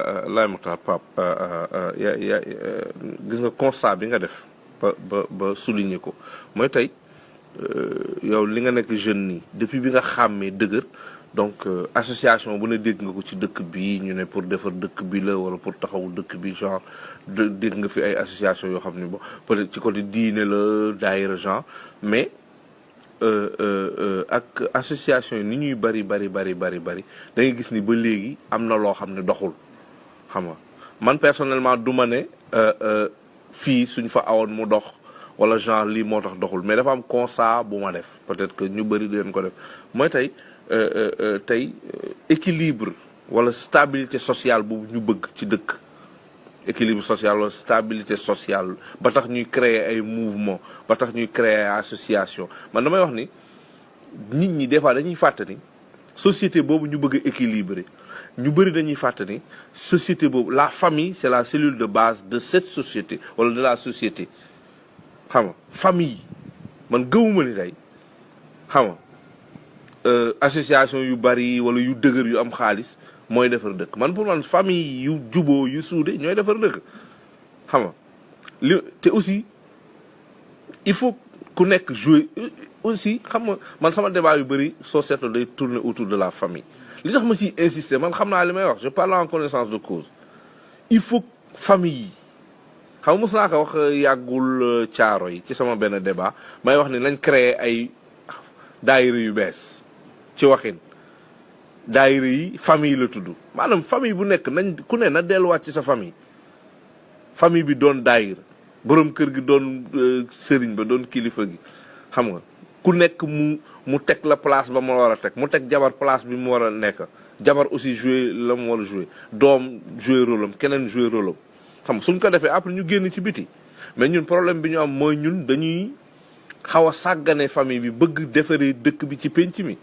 laay Makhtar Pape ya gis nga constat bi nga def ba souligner ko mooy tey yow li nga nekk jeune nii depuis bi nga xàmmee dëgër donc association bu ne dégg nga ko ci dëkk bi ñu ne pour defar dëkk bi la wala pour taxawu dëkk bi genre dégg nga fi ay association yoo xam ne bon peut-être ci côté diine la daayira genre mais ak association yi ni ñuy bari da ngay gis ni ba léegi am na loo xam ne doxul xam nga man personnellement du ma ne fii suñ fa awoon mu dox wala genre lii moo tax doxul mais dafa am constat bu ma def peut-être que ñu bëri di leen ko def mooy tey équilibre wala stabilité sociale bu ñu bëgg ci dëkk équilibre social wala stabilité sociale ba tax ñuy créer ay mouvement ba tax ñuy créer ay association man damay wax ni nit ñi des fois dañuy fàtte ni société boobu ñu bëgg a équilibrer ñu bëri dañuy fàtte ni société boobu la famille c'est la cellule de base de cette société wala de la société xam nga famille man gëwuma ni tey xam nga association yu bari wala yu dëgër yu am xaalis mooy defar dëkk man pour man famille yu juboo yu suude ñooy defar dëkk xam nga li te aussi il faut ku nekk jouer aussi xam nga man sama débat yu bëri soo seetloo day tourner autour de la famille li tax ma ciy insister man xam naa li may wax je parle en connaissance de cause il faut famille yi xam nga mos naa ko wax yàggul caaro yi ci sama benn débat may wax ni nañ créer ay daayira yu bees ci waxin daayira yi famille la tudd maanaam famille bu nekk nañ ku ne na delluwaat ci sa famille bi doon daayira borom kër gi doon sëriñ ba doon kilifa gi xam nga ku nekk mu teg la place ba mu war a teg mu teg jabar place bi mu war a nekk jabar aussi jouer la mu war a jouer doom jouer rôle am keneen jouer rôle am xam nga suñ ko defee après ñu génn ci biti mais ñun problème bi ñu am mooy ñun dañuy xaw a sàggane famille bi bëgg defaree dëkk bi ci penc mi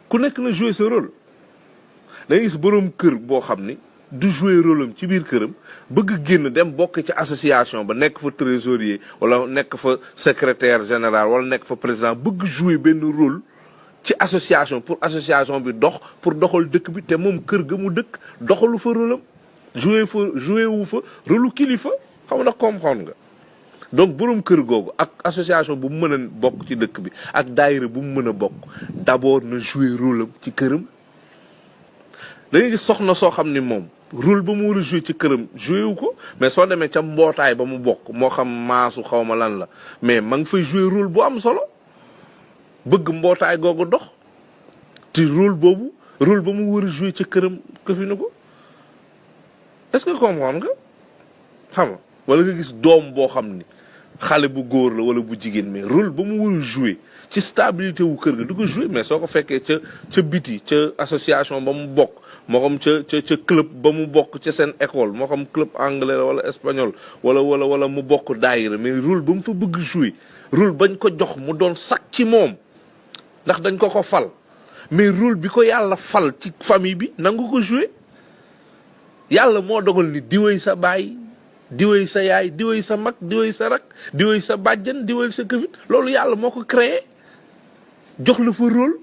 ku nekk na jouer sa rôle da ngay gis borom kër boo xam ni du jouer rôle am ci biir këram bëgg génn dem bokk ci association ba nekk fa trésorier wala nekk fa secrétaire général wala nekk fa président bëgg jouer benn rôle ci association pour association bi dox pour doxal dëkk bi te moom kër ga mu dëkk doxalu fa rôle am jouer wu fa rôle kilifa xam nga comprendre nga donc borom kër googu ak association bu mu mën a bokk ci dëkk bi ak daayira bu mu mën a bokk d'abord na jouer rôle am ci këram dañuy gis soxna soo xam ni moom rôle ba mu war a jouer ci këram jouer wu ko mais soo demee ca mbootaay ba mu bokk moo xam maasu xaw ma lan la mais ma ngi fay jouer rôle bu am solo bëgg mbootaay googu dox te rôle ba mu war a jouer ci këram këfi na ko est-ce que comprendre nga xam nga wala nga gis doom boo xam ni xale bu góor la wala bu jigéen mais rôle ba mu war a jouer ci stabilité wu kër ga du ko jouer mais soo ko fekkee ca biti ca association ba mu bokk moo xam ca club ba mu bokk ca seen école moo xam club anglais la wala espagnol wala mu bokk daayira mais rôle ba mu fa bëgg jouer rôle bañ ko jox mu doon sax ci moom ndax dañ ko fal mais rôle bi ko yàlla fal ci famille bi nangu ko jouer yàlla moo dogal ni diwéy sa baay diwéy sa yaay diwéy sa mag diwéy sa rak diwéy sa bàjjan diwéy sa këfit loolu yàlla moo ko créé jox la fa rôle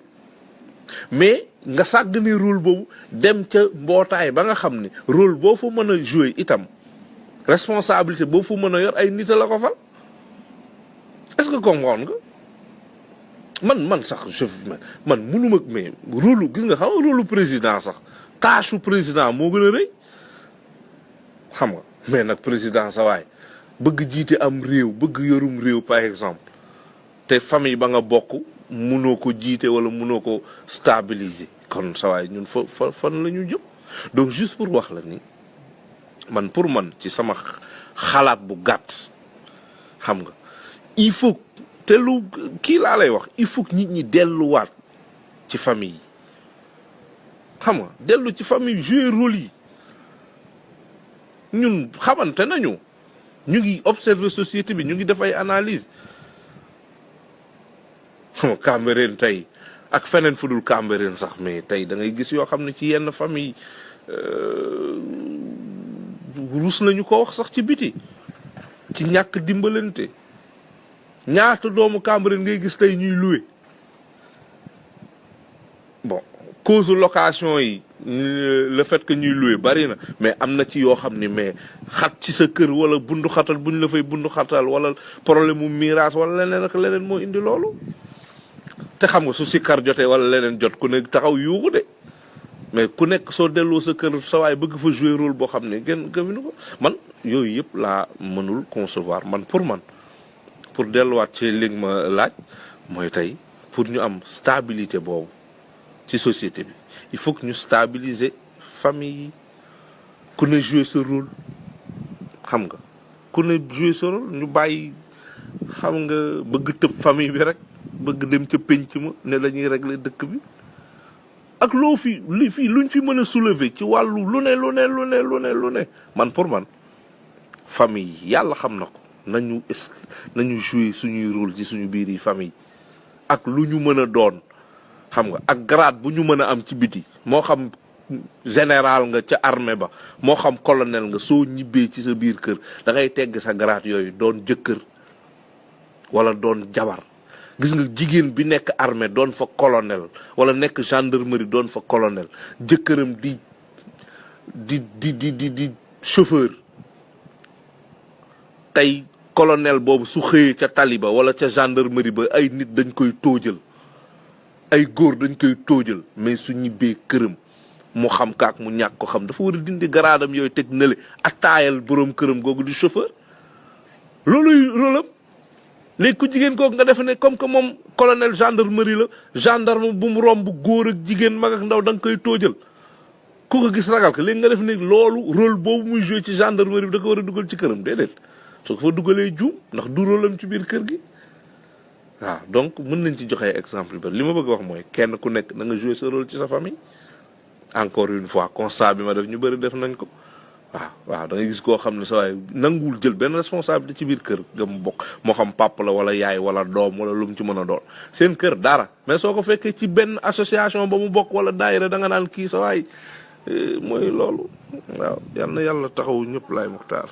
mais nga sàggane rôle boobu dem ca mbootaay ba nga xam ne rôle boo fa mën a jouer itam responsabilité boo fa mën a yor ay nit a la ko fal est-ce que comprendre nga man sax man mënuma mais rôle gis nga xam nga rôle président sax tâche président moo gën a rëy xam nga mais nag président sa waay bëgg jiite am réew bëgg yorum réew par exemple te famille ba nga bokk munoo ko jiite wala munoo ko stabiliser kon sa waay ñun fan la ñu jëm donc juste pour wax la ni man pour man ci sama xalaat bu gàtt xam nga il faut te lu kii laa lay wax il faut que nit ñi delluwaat ci famille yi xam nga dellu ci famille jouer rôle yi ñun xamante nañu ñu ngi observer société bi ñu ngi def ay analyse Cambérène tey ak feneen fu dul Cambérène sax mais tey da ngay gis yoo xam ne ci yenn famille rus nañu ko wax sax ci biti ci ñàkk dimbalante ñaata doomu Cambérène ngay gis tey ñuy louer bon cause location yi le fait que ñuy loué bari na mais am na ci yoo xam ni mais xat ci sa kër wala bundu xatal buñ la fay bundu xatal wala problème mu miraas wala leneen ak leneen moo indi loolu. te xam nga su si kar jotee wala leneen jot ku nekk taxaw yuuxu de mais ku nekk soo delloo sa kër sa waay bëgg fa jouer rôle boo xam ne gëminu ko man yooyu yëpp laa mënul concevoir man pour delluwaat ci li ma laaj mooy tey pour ñu am stabilité boobu ci société bi il faut que ñu stabiliser famille yi ku ne jouer sa rôle xam nga ku ne jouer sa rôle ñu bàyyi xam nga bëgg tëb famille bi rek bëgg dem ca penc ma ne la ñuy régler dëkk bi ak loo fi li fii luñ fi mën a soulever ci wàllu lu ne man pour man famille yi yàlla xam na ko nañu jouer suñuy rôle ci suñu biir yi famille ak lu ñu mën a doon xam nga ak grade bu ñu mën a am ci biti moo xam général nga ca armée ba moo xam colonel nga soo ñibbee ci sa biir kër da ngay tegg sa grade yooyu doon jëkkër wala doon jabar gis nga jigéen bi nekk armée doon fa colonel wala nekk gendarmerie doon fa colonel jëkkëram di chauffeur tey colonel boobu su xëyee ca taliba wala ca gendarmerie ba ay nit dañ koy tóojal ay góor dañ koy tóojal mais su ñibbee këram mu xam kaak mu ñàkk ko xam dafa war a dindi garaadam yooyu teg nële attaayal boroom këram googu di chauffeur looluy rôlam léegi ku jigéen kooku nga defe ne comme que moom colonel gendarmerie la gendarme bu mu romb góor ak jigéen mag ak ndaw da nga koy tóojal ku ko gis ragal ko léegi nga def ne loolu rôle boobu muy joué ci gendarmerie bi da ko war a dugal ci këram déedéet soo ko fa dugalee juum ndax du rôlam ci biir kër gi waaw donc mën nañ ci joxe exemple ba li ma bëgg wax mooy kenn ku nekk na nga joué sa rôle ci sa famille encore une fois constat bi ma def ñu bëri def nañ ko waaw da ngay gis koo xam ne sa waay nanguwul jël benn responsabilité ci biir kër ga mu bokk moo xam papa la wala yaay wala doom wala lu mu ci mën a doon seen kër dara mais soo ko fekkee ci benn association ba mu bokk wala daayira da nga naan kii sa waay mooy loolu waaw yal na yàlla taxawu ñëpp laay Muxtaar